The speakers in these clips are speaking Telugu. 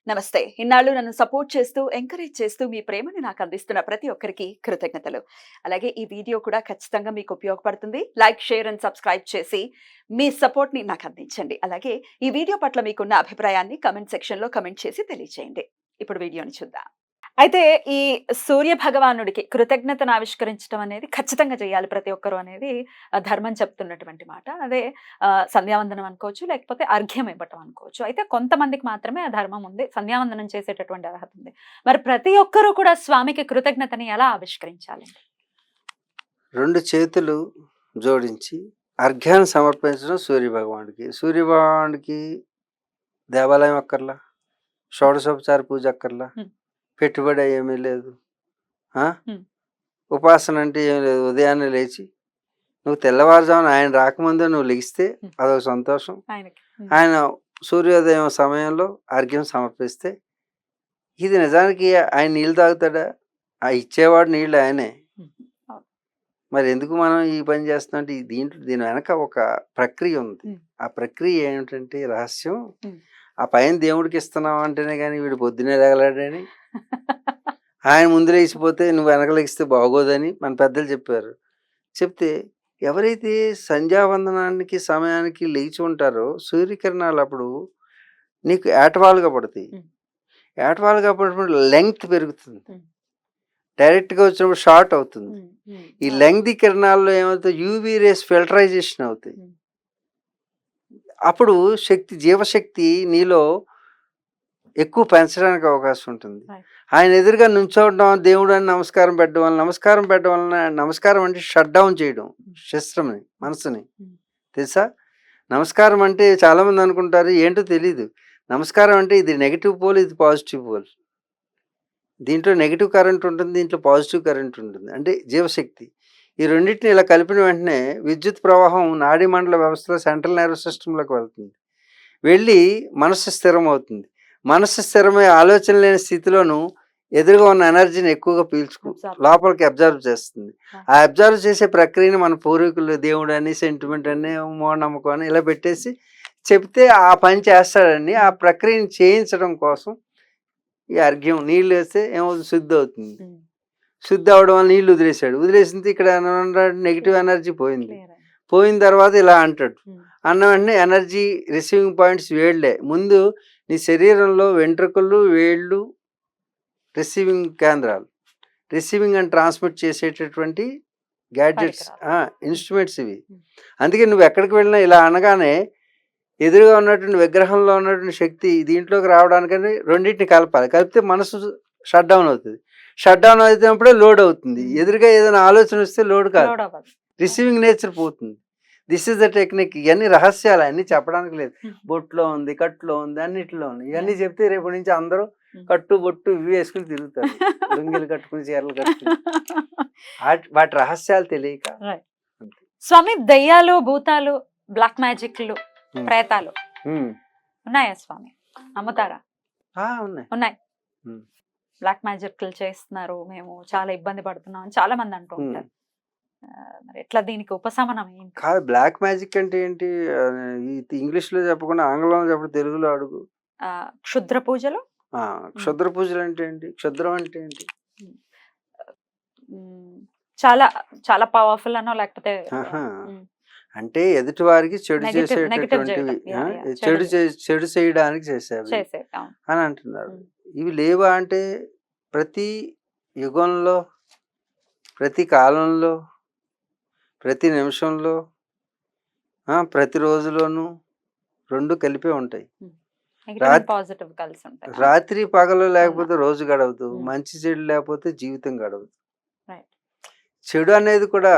నమస్తే. ఇన్నాళ్ళు నన్ను సపోర్ట్ చేస్తూ, ఎంకరేజ్ చేస్తూ మీ ప్రేమని నాకు అందిస్తున్న ప్రతి ఒక్కరికి కృతజ్ఞతలు. అలాగే ఈ వీడియో కూడా ఖచ్చితంగా మీకు ఉపయోగపడుతుంది. లైక్, షేర్ అండ్ సబ్స్క్రైబ్ చేసి మీ సపోర్ట్‌ని నాకు అందించండి. అలాగే ఈ వీడియో పట్ల మీకున్న అభిప్రాయాన్ని కామెంట్ సెక్షన్‌లో కామెంట్ చేసి తెలియజేయండి. ఇప్పుడు వీడియోని చూద్దాం. అయితే ఈ సూర్య భగవానుడికి కృతజ్ఞతను ఆవిష్కరించడం అనేది ఖచ్చితంగా చేయాలి ప్రతి ఒక్కరు అనేది ధర్మం చెప్తున్నటువంటి మాట. అదే సంధ్యావందనం అనుకోవచ్చు, లేకపోతే అర్ఘ్యం ఇవ్వటం అనుకోవచ్చు. అయితే కొంతమందికి మాత్రమే ఆ ధర్మం ఉంది. సంధ్యావందనం చేసేటటువంటి అర్హత ఉంది. మరి ప్రతి ఒక్కరూ కూడా స్వామికి కృతజ్ఞతని ఎలా ఆవిష్కరించాలండి? 2 చేతులు జోడించి అర్ఘ్యాన్ని సమర్పించడం సూర్యభగవానుడికి. సూర్యభగవానుడికి దేవాలయం అక్కర్లా, షోడశోపచార పూజ అక్కర్లా, హ్మ్. పెట్టుబడి ఏమీ లేదు. ఆ! హ్మ్. ఉపాసన అంటే ఏం లేదు. ఉదయాన్నే లేచి నువ్వు తెల్లవారుజామున ఆయన రాకముందే నువ్వు లెగిస్తే హ్మ్. అదొక సంతోషం. ఆయనకి. ఆయన సూర్యోదయం సమయంలో అర్ఘ్యం సమర్పిస్తే ఇది నిజానికి ఆయన నీళ్ళు తాగుతాడా? ఆ ఇచ్చేవాడు నీళ్ళు ఆయనే. హ్మ్. అవును. మరి ఎందుకు మనం ఈ పని చేస్తున్నాం అంటే దీని వెనక ఒక ప్రక్రియ ఉంది. హ్మ్. ఆ ప్రక్రియ ఏమిటంటే రహస్యం. హ్మ్. ఆ పైన దేవుడికి ఇస్తున్నాం అంటేనే కానీ వీడు పొద్దునే లేగలేడని, ఆయన ముందు లేచిపోతే నువ్వు వెనక లెగిస్తే బాగోదని మన పెద్దలు చెప్పారు. చెప్తే ఎవరైతే సంధ్యావందనానికి సమయానికి లేచి ఉంటారో సూర్యకిరణాలు అప్పుడు నీకు ఏటవాలుగా పడతాయి. హ్మ్. ఏటవాలుగా పడినప్పుడు లెంగ్త్ పెరుగుతుంది. హ్మ్. డైరెక్ట్‌గా వచ్చినప్పుడు షార్ట్ అవుతుంది. హ్మ్. హ్మ్. ఈ అవును. లెంగ్తీ కిరణాల్లో ఏమవుతాయి యూవీ రేస్ ఫిల్టరైజేషన్ అవుతాయి. హ్మ్. అప్పుడు జీవశక్తి నీలో ఎక్కువ పెంచడానికి అవకాశం ఉంటుంది. రైట్. ఆయన ఎదురుగా నుంచోవడం, దేవుడని నమస్కారం పెట్టడం వలన నమస్కారం అంటే షట్ డౌన్ చేయడం హ్మ్. శస్త్రంని, హ్మ్. మనసుని. హ్మ్. తెలుసా? నమస్కారం అంటే చాలామంది అనుకుంటారు ఏంటో తెలీదు. నమస్కారం అంటే ఇది నెగెటివ్ పోల్, ఇది పాజిటివ్ పోల్. దీంట్లో నెగెటివ్ కరెంట్ ఉంటుంది. దీంట్లో పాజిటివ్ కరెంట్ ఉంటుంది. అంటే జీవశక్తి. ఈ రెండిటిని ఇలా కలిపిన వెంటనే విద్యుత్ ప్రవాహం నాడీ మండల వ్యవస్థలో సెంట్రల్ నర్వస్ సిస్టమ్‌లోకి వెళ్తుంది. వెళ్ళి మనస్సు స్థిరమవుతుంది. మనస్సు స్థిరమై ఆలోచన లేని స్థితిలోను ఎదురుగా ఉన్న ఎనర్జీని ఎక్కువగా అబ్జార్బ్. లోపలికి అబ్జర్వ్ చేస్తుంది. ఆ! ఆ అబ్జర్వ్ చేసే ప్రక్రియని మన పూర్వీకులు దేవుడని, సెంటిమెంట్ అని, మూఢనమ్మకం అని ఇలా పెట్టేసి చెప్తే ఆ పని చేస్తాడని ఆ ప్రక్రియని చేయించడం కోసం ఈ అర్ఘ్యం నీళ్ళు వేస్తే ఏమవుతుంది శుద్ధి అవుతుంది. హ్మ్. శుద్ధి అవ్వడం వల్ల నీళ్ళు వదిలేసాడు. వదిలేసింది ఇక్కడ నెగిటివ్ ఎనర్జీ పోయింది. క్లియర్ అయింది. పోయిన తర్వాత ఇలా అంటాడు. హ్మ్. అన్న వెంటనే ఎనర్జీ రిసీవింగ్ పాయింట్స్ వేళ్ళే. ముందు నీ శరీరంలో వెంట్రుకలు, వేళ్ళు రిసీవింగ్ కేంద్రాలు. రిసీవింగ్ అండ్ ట్రాన్స్మిట్ చేసేటటువంటి గ్యాడ్జెట్స్ పరికరాలు. ఇన్‌స్ట్రుమెంట్స్ ఇవి. హ్మ్. అందుకే నువ్వు ఎక్కడికి వెళ్ళినా ఇలా అనగానే ఎదురుగా ఉన్నటువంటి విగ్రహంలో ఉన్నటువంటి శక్తి దీంట్లోకి రావడానికని రెండిటిని కలపాలి. కలిపితే మనసు షట్ డౌన్ అవుతది. షట్ డౌన్ అయినప్పుడే లోడ్ అవుతుంది. హ్మ్. ఎదురుగా ఏదైనా ఆలోచన వస్తే లోడ్ కాదు. లోడ్ అవ్వదు. రిసీవింగ్ నేచర్ పోతుంది. This is the technique. ఇయన్నీ రహస్యాలు అన్నీ చెప్పడానికి లేదు. హ్మ్. బొట్లో ఉంది, కట్టులో ఉంది, అన్నిట్లో ఉంది. ఇవన్నీ యాహ్! చెప్తే రేపటి నుంచి అందరూ హ్మ్. కట్టు, బొట్టు ఇవి వేసుకొని తిరుగుతారు. లుంగీలు కట్టుకుని, చీరలు కట్టుకుని. వాటి రహస్యాలు తెలియక రైట్. అంతే. స్వామి దెయ్యాలు, భూతాలు, బ్లాక్ మ్యాజిక్‌లు, హ్మ్. ప్రేతాలు హ్మ్. ఉన్నాయా స్వామి? నమ్ముతారా? ఉన్నాయి. ఉన్నాయి. హ్మ్. బ్లాక్ మ్యాజిక్‌లు చేస్తున్నారు. మేము చాలా ఇబ్బంది పడుతున్నాం అని చాలా మంది అంటూ హ్మ్. ఉంటారు. మరి ఎట్లా దీనికి ఉపశమనం ఏంటి? కాదు బ్లాక్ మ్యాజిక్ అంటే ఏంటి? ఈ ఇంగ్లీష్‌లో చెప్పకుండా ఆంగ్లంలో చెప్పు, తెలుగులో అడుగు. క్షుద్ర పూజలు. హ్మ్. క్షుద్ర పూజలంటే ఏంటి? క్షుద్రం అంటే ఏంటి? హ్మ్. హ్మ్. చాలా చాలా పవర్‌ఫుల్ అనో లేకపోతే ఆహా! హ్మ్. అంటే ఎదుటి వారికి చెడు నెగెటివ్ చేసేటటువంటివి. చేయటం. యాహ్! యాహ్! చెడు చేయడానికి చేసేవి చేసేవి. అవును. అని అంటున్నారు. హ్మ్. ఇవి లేవా అంటే ప్రతి యుగంలో, ప్రతి కాలంలో, ప్రతి నిమిషంలో, ప్రతి రోజులోనూ 2 కలిపే ఉంటాయి. హ్మ్. నెగెటివ్ అండ్ రాత్ పాజిటివ్ కలిసి ఉంటాయి. రాత్రి పగలు అవునా? లేకపోతే రోజు గడవదు. హ్మ్. మంచి చెడు లేకపోతే జీవితం గడవదు. రైట్. చెడు అనేది కూడా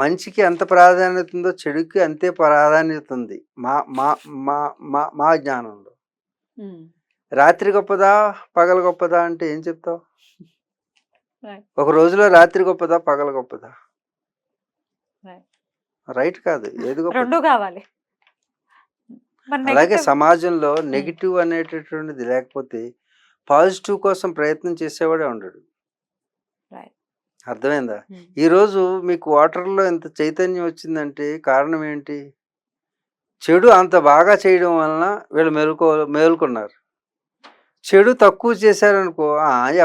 మంచికి ఎంత ప్రాధాన్యత ఉందో చెడుకి అంతే ప్రాధాన్యత ఉంది. మా మా మా మా మా జ్ఞానంలో. హ్మ్. రాత్రి గొప్పదా? పగలు గొప్పదా? అంటే ఏం చెప్తావు? రైట్. ఒక రోజులో రాత్రి గొప్పదా? పగలు గొప్పదా? రైట్. రైట్ కాదు. ఏది గొప్పది? 2 కావాలి. మరి అలాగే నెగెటివ్. సమాజంలో హ్మ్. నెగెటివ్ అనేటటువంటిది లేకపోతే పాజిటివ్ కోసం ప్రయత్నం చేసేవాడే ఉండడు. రైట్. అర్థమైందా? హ్మ్. ఈరోజు మీకు వాటర్‌లో ఇంత చైతన్యం వచ్చిందంటే కారణం ఏంటి? చెడు అంత బాగా చేయడం వలన వీళ్ళు మేలుకున్నారు. చెడు తక్కువ చేశారనుకో,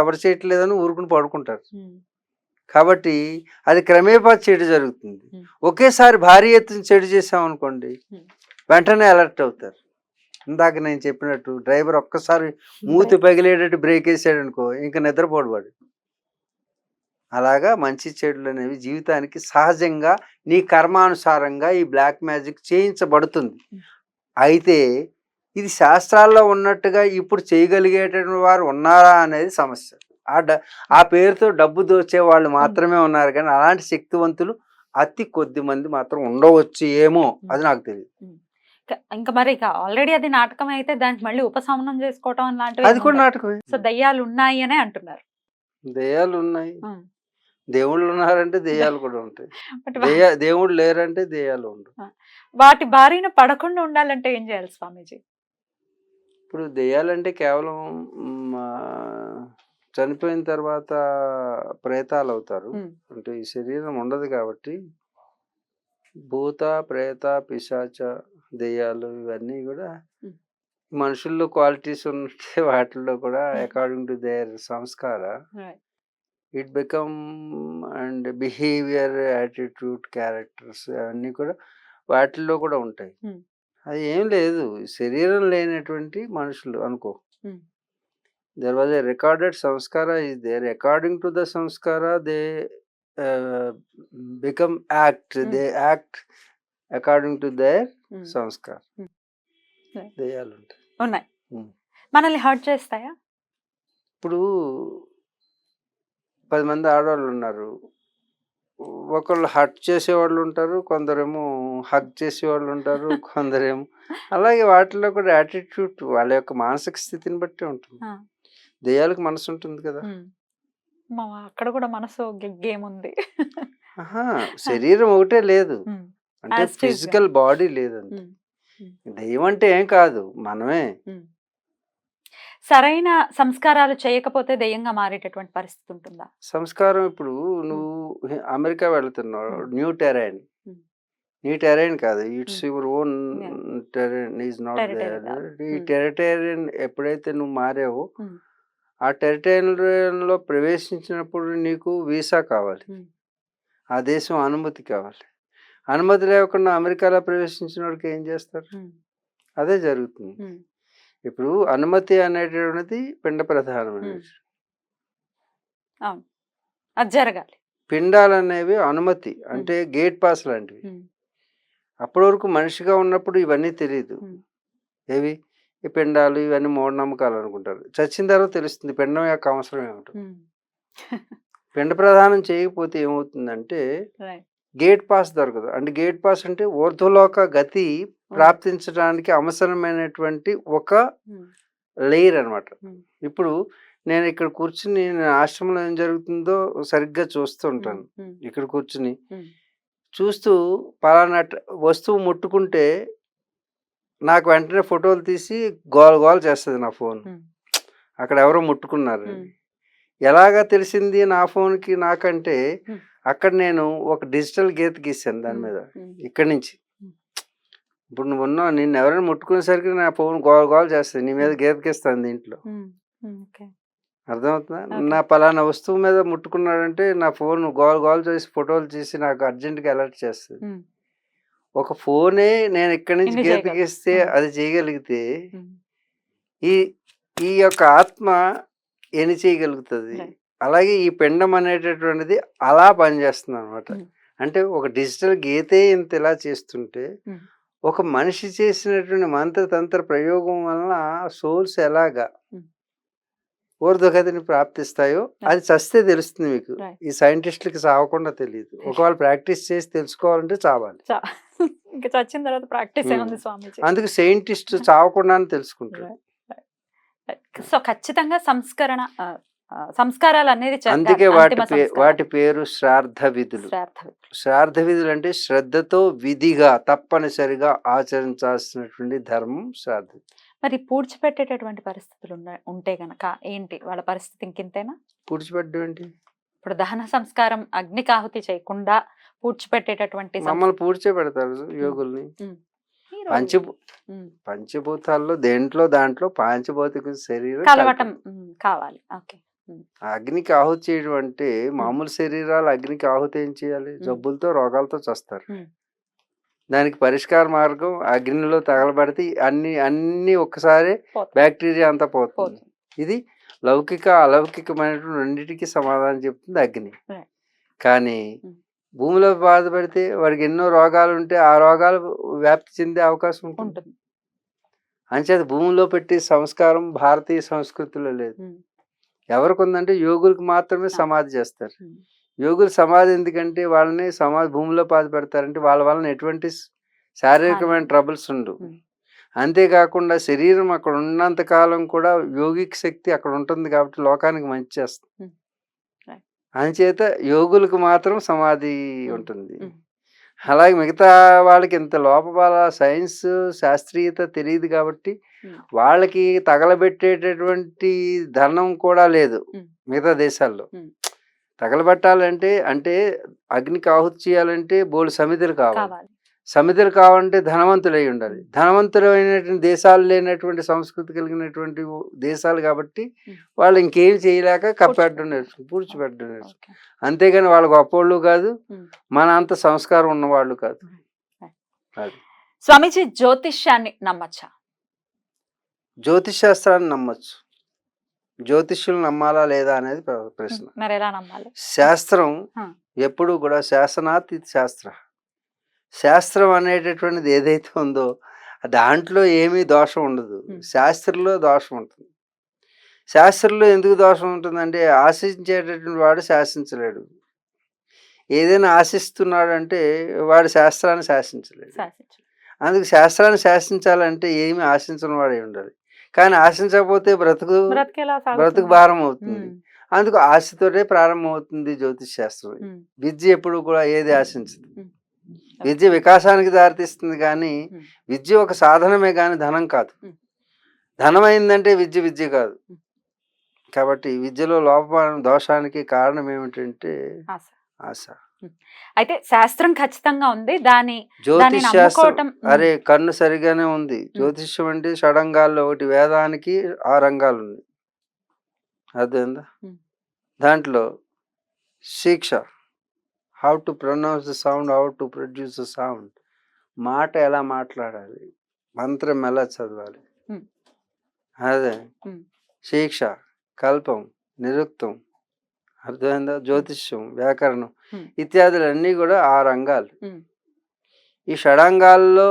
ఎవరు చేయట్లేదని ఊరుకుని పడుకుంటారు. కాబట్టి అది క్రమేపా చెడు జరుగుతుంది. ఒకేసారి భారీ ఎత్తున చెడు చేసామనుకోండి, వెంటనే అలర్ట్ అవుతారు. ఇందాక నేను చెప్పినట్టు డ్రైవర్ ఒక్కసారి మూతి పగిలేటట్టు బ్రేక్ వేసాడనుకో, ఇంక నిద్రపోడు వాడు. అలాగా మంచి చెడులు అనేవి జీవితానికి సహజంగా నీ కర్మానుసారంగా ఈ బ్లాక్ మ్యాజిక్ చేయించబడుతుంది. అయితే ఇది శాస్త్రాల్లో ఉన్నట్టుగా ఇప్పుడు చేయగలిగేటటువంటి వారు ఉన్నారా అనేది సమస్య. ఆ పేరుతో డబ్బు దోచే వాళ్ళు మాత్రమే ఉన్నారు, కానీ అలాంటి శక్తివంతులు అతి కొద్ది మంది మాత్రం ఉండవచ్చు ఏమో, అది నాకు తెలియదు. ఇంకా మరి ఆల్రెడీ అది నాటకం అయితే దానికి మళ్ళీ ఉపశమనం చేసుకోవటం లాంటివి అది కూడా నాటకమే. సో దయ్యాలు ఉన్నాయి అనే అంటున్నారు. దెయ్యాలు ఉన్నాయి, దేవుళ్ళు ఉన్నారంటే దెయ్యాలు కూడా ఉంటాయి. దేవుడు లేరంటే దెయ్యాలు ఉండవు. వాటి బారిన పడకుండా ఉండాలంటే ఏం చేయాలి స్వామీజీ? ఇప్పుడు దెయ్యాలంటే కేవలం చనిపోయిన తర్వాత ప్రేతాలు అవుతారు. అంటే ఈ శరీరం ఉండదు కాబట్టి భూత, ప్రేత, పిశాచ, దెయ్యాలు ఇవన్నీ కూడా మనుషుల్లో క్వాలిటీస్ ఉంటే వాటిల్లో కూడా according to their Sanskar it become and behaviour, attitude, characters అవన్నీ కూడా వాటిల్లో కూడా ఉంటాయి. అది ఏం లేదు, శరీరం లేనటువంటి మనుషులు అనుకో. There was a recorded samskara is there. According to the samskara, they become act. They act according to their samskara. దెయ్యాలు ఉంటాయి. ఉన్నాయి. మనల్ని హర్ట్ చేస్తాయా? ఇప్పుడు 10 మంది ఆడవాళ్ళు ఉన్నారు, ఒకళ్ళు హర్ట్ చేసేవాళ్ళు ఉంటారు, కొందరేమో హగ్ చేసేవాళ్ళు ఉంటారు, కొందరేమో అలాగే వాటిలో కూడా యాటిట్యూడ్ వాళ్ళ యొక్క మానసిక స్థితిని బట్టి ఉంటుంది. దెయ్యాలకు మనసు ఉంటుంది కదా, అక్కడ కూడా మనసు గేమ్ ఉంది. శరీరం ఒకటే లేదు, అంటే ఫిజికల్ బాడీ లేదండి. దెయ్యం అంటే ఏం కాదు, మనమే. సరైన సంస్కారాలు చేయకపోతే దెయ్యంగా మారేటటువంటి పరిస్థితి ఉంటుందా? సంస్కారం ఇప్పుడు నువ్వు అమెరికా వెళ్తున్నావు, న్యూ టెరైన్. నీ టెరైన్ కాదు, it's your own terrain, is not there. ఈ టెరిటేరియన్ ఎప్పుడైతే నువ్వు మారావో, ఆ టెరిటేరియన్లో ప్రవేశించినప్పుడు నీకు వీసా కావాలి, ఆ దేశం అనుమతి కావాలి. అనుమతి లేకుండా అమెరికాలో ప్రవేశించిన వాడికి ఏం చేస్తారు? అదే జరుగుతుంది. ఇప్పుడు అనుమతి అనేటువంటిది పిండ ప్రధానమైనది. అది జరగాలి. పిండాలు అనేవి అనుమతి, అంటే గేట్ పాస్ లాంటివి. అప్పటి వరకు మనిషిగా ఉన్నప్పుడు ఇవన్నీ తెలియదు. ఏవి ఈ పిండాలు ఇవన్నీ మూఢనమ్మకాలు అనుకుంటారు. చచ్చిన తర్వాత తెలుస్తుంది పిండం యొక్క అవసరం ఏమిటో. పిండ ప్రదానం చేయకపోతే ఏమవుతుందంటే గేట్ పాస్ దొరకదు. అంటే గేట్ పాస్ అంటే ఊర్ధ్వలోక గతి ప్రాప్తించడానికి అవసరమైనటువంటి ఒక లేయర్ అనమాట. ఇప్పుడు నేను ఇక్కడ కూర్చుని ఆశ్రమంలో ఏం జరుగుతుందో సరిగ్గా చూస్తూ ఉంటాను. ఇక్కడ కూర్చుని చూస్తూ పలానా వస్తువు ముట్టుకుంటే నాకు వెంటనే ఫోటోలు తీసి గోల్ చేస్తుంది నా ఫోన్, అక్కడ ఎవరో ముట్టుకున్నారు. ఎలాగా తెలిసింది నా ఫోన్కి నాకంటే, అక్కడ నేను ఒక డిజిటల్ గీత గీసాను దాని మీద ఇక్కడి నుంచి. ఇప్పుడు నువ్వు ఉన్నావు, నిన్ను ఎవరైనా ముట్టుకునేసరికి నా ఫోన్ గోల్ చేస్తుంది, నీ మీద గీత గీస్తాను దీంట్లో. అర్థమవుతుందా? నా పలానా వస్తువు మీద ముట్టుకున్నాడంటే నా ఫోన్ గోల్ చేసి ఫోటోలు తీసి నాకు అర్జెంట్గా అలర్ట్ చేస్తుంది. ఒక ఫోనే నేను ఇక్కడి నుంచి గీత గీస్తే అది చేయగలిగితే ఈ ఈ యొక్క ఆత్మ ఎన్ని చేయగలుగుతుంది? అలాగే ఈ పిండం అనేటటువంటిది అలా పనిచేస్తుంది అనమాట. అంటే ఒక డిజిటల్ గీతే ఇంత ఇలా చేస్తుంటే, ఒక మనిషి చేసినటువంటి మంత్రతంత్ర ప్రయోగం వలన సోల్స్ ఎలాగా ఊర్ధ్వగతిని ప్రాప్తిస్తాయో అది చస్తే తెలుస్తుంది మీకు. ఈ సైంటిస్టులకి చావకుండా తెలియదు. ఒకవేళ ప్రాక్టీస్ చేసి తెలుసుకోవాలంటే చావాలి. చచ్చిన తర్వాత ప్రాక్టీస్ స్వామీజీ. అందుకు సైంటిస్ట్ చావకుండానే తెలుసుకుంటారు. సో ఖచ్చితంగా సంస్కారాలు అనేది అందుకే వాటి పేరు శ్రాద్ధ విధులు. శ్రాద్ధ విధులు అంటే శ్రద్ధతో విధిగా తప్పనిసరిగా ఆచరించాల్సినటువంటి ధర్మం శ్రాద్ధ. మరి పూడ్చిపెట్టేటటువంటి పరిస్థితులు ఉంటే గనక ఏంటి వాళ్ళ పరిస్థితి? ఇంకింతేనా? పూడ్చిపెట్టడం ఏంటి? ఇప్పుడు దహన సంస్కారం అగ్నికి ఆహుతి చేయకుండా పూడ్చిపెట్టేటటువంటి మమ్మల్ని పూడ్చే పెడతారు యోగుల్ని. ఈ రోజు పంచభూ ఉమ్, పంచభూతాల్లో దాంట్లో పాంచభౌతిక శరీరం కలవటం కల్పం. కావాలి. ఓకే. అగ్నికి ఆహుతి చేయడం అంటే మామూలు శరీరాలు అగ్నికి ఆహుతి ఏం చేయాలి? జబ్బులతో రోగాలతో చస్తారు. దానికి పరిష్కార మార్గం అగ్నిలో తగలబడితే అన్ని ఒక్కసారి పోతుంది. బ్యాక్టీరియా అంతా పోతుంది. పోతుంది. ఇది లౌకిక అలౌకికమైనటువంటి రెండింటికి సమాధానం చెప్తుంది అగ్ని. Right. కానీ Mm. భూమిలో బాధపడితే వాడికి ఎన్నో రోగాలు ఉంటే ఆ రోగాలు వ్యాప్తి చెందే అవకాశం ఉంటుంది. ఉంటుంది. అంచేత భూమిలో పెట్టే సంస్కారం భారతీయ సంస్కృతిలో లేదు. ఉమ్, ఎవరికి ఉందంటే యోగులకు మాత్రమే సమాధి చేస్తారు. ఉమ్, యోగులు సమాధి ఎందుకంటే వాళ్ళని సమాధి భూమిలో పాతి పెడతారంటే వాళ్ళ వలన ఎటువంటి శారీరకమైన ట్రబుల్స్ ఉండవు. ఉమ్, అంతేకాకుండా శరీరం అక్కడ ఉన్నంత కాలం కూడా యోగిక శక్తి అక్కడ ఉంటుంది కాబట్టి లోకానికి మంచి చేస్తుంది. ఉమ్, right. అంచేత యోగులకు మాత్రం సమాధి ఉంటుంది. ఉమ్, అలాగే మిగతా వాళ్ళకి ఇంత లోపల సైన్స్ శాస్త్రీయత తెలియదు కాబట్టి ఉమ్, వాళ్ళకి తగలబెట్టేటటువంటి ధనం కూడా లేదు. ఉమ్, మిగతా దేశాల్లో ఉమ్. తగలబెట్టాలంటే అంటే అగ్నికి ఆహుతి చేయాలంటే బోల్డు సమిధులు కావాలి. కావాలి. సమిధులు కావాలంటే ధనవంతులై ఉండాలి. ధనవంతులైనటువంటి దేశాలు లేనటువంటి సంస్కృతి కలిగినటువంటి దేశాలు కాబట్టి వాళ్ళు ఇంకేం చేయలేక కప్పెట్టడం నేర్చుకుని పూడ్చిపెట్టడం నేర్చుకుని. ఓకే. అంతేగాని వాళ్ళు గొప్పవాళ్ళు కాదు, ఉమ్. మన అంత సంస్కారం ఉన్నవాళ్ళు కాదు. అది స్వామీజీ, జ్యోతిష్యాన్ని నమ్మచ్చా? జ్యోతిష్ శాస్త్రాన్ని నమ్మచ్చు. జ్యోతిష్యులు నమ్మాలా లేదా అనేది ప్రశ్న. మరి ఎలా నమ్మాలి? శాస్త్రం ఆ. ఎప్పుడు కూడా శాసనాత్ ఇది శాస్త్ర. శాస్త్రం అనేటటువంటిది ఏదైతే ఉందో దాంట్లో ఏమీ దోషం ఉండదు. శాస్త్రంలో దోషం ఉంటుంది. శాస్త్రంలో ఎందుకు దోషం ఉంటుందంటే ఆశించేటటువంటి వాడు శాసించలేడు. ఏదైనా ఆశిస్తున్నాడు అంటే వాడు శాస్త్రాన్ని శాసించలేడు. శాసించు. అందుకు శాస్త్రాన్ని శాసించాలంటే ఏమి ఆశించిన వాడే ఉండాలి. కానీ ఆశించకపోతే బ్రతికేలా బ్రతుకు సాగుతుంది. భారం అవుతుంది. ఉమ్, అందుకు ఆశతోటే ప్రారంభం అవుతుంది జ్యోతిష్ శాస్త్రం. ఉమ్, విద్య ఎప్పుడు కూడా ఏది ఆశించదు. ఉమ్. విద్య వికాసానికి దారితీస్తుంది కానీ ఉమ్. విద్య ఒక సాధనమే కానీ ధనం కాదు. ఉమ్. ధనం అయిందంటే విద్య కాదు. ఉమ్. కాబట్టి విద్యలో లోపం దోషానికి కారణం ఏమిటంటే ఆశ. ఆశ. అయితే శాస్త్రం ఖచ్చితంగా ఉంది. దాన్ని జ్యోతిష్ శాస్త్రం నమ్ముకోవటం. అరే కన్ను సరిగానే ఉంది. జ్యోతిష్యం అంటే షడంగాల్లో ఒకటి, వేదానికి 6 రంగాలు ఉన్నాయి. అర్థమైందా? ఉమ్. దాంట్లో శిక్ష, how to pronounce the sound, how to produce the sound, మాట ఎలా మాట్లాడాలి, మంత్రం ఎలా చదవాలి, ఉమ్. అదే ఉమ్. శిక్ష, కల్పం, నిరుక్తం, అర్థమైందా? జ్యోతిష్యం, వ్యాకరణం ఉమ్. ఇత్యాదులన్నీ కూడా 6 అంగాలు. ఉమ్. ఈ షడంగాల్లో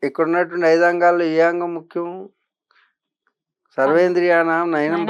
ఇక్కడ ఉన్నటువంటి 5 అంగాల్లో ఏ అంగం ముఖ్యం? సర్వేంద్రియానాం నయనం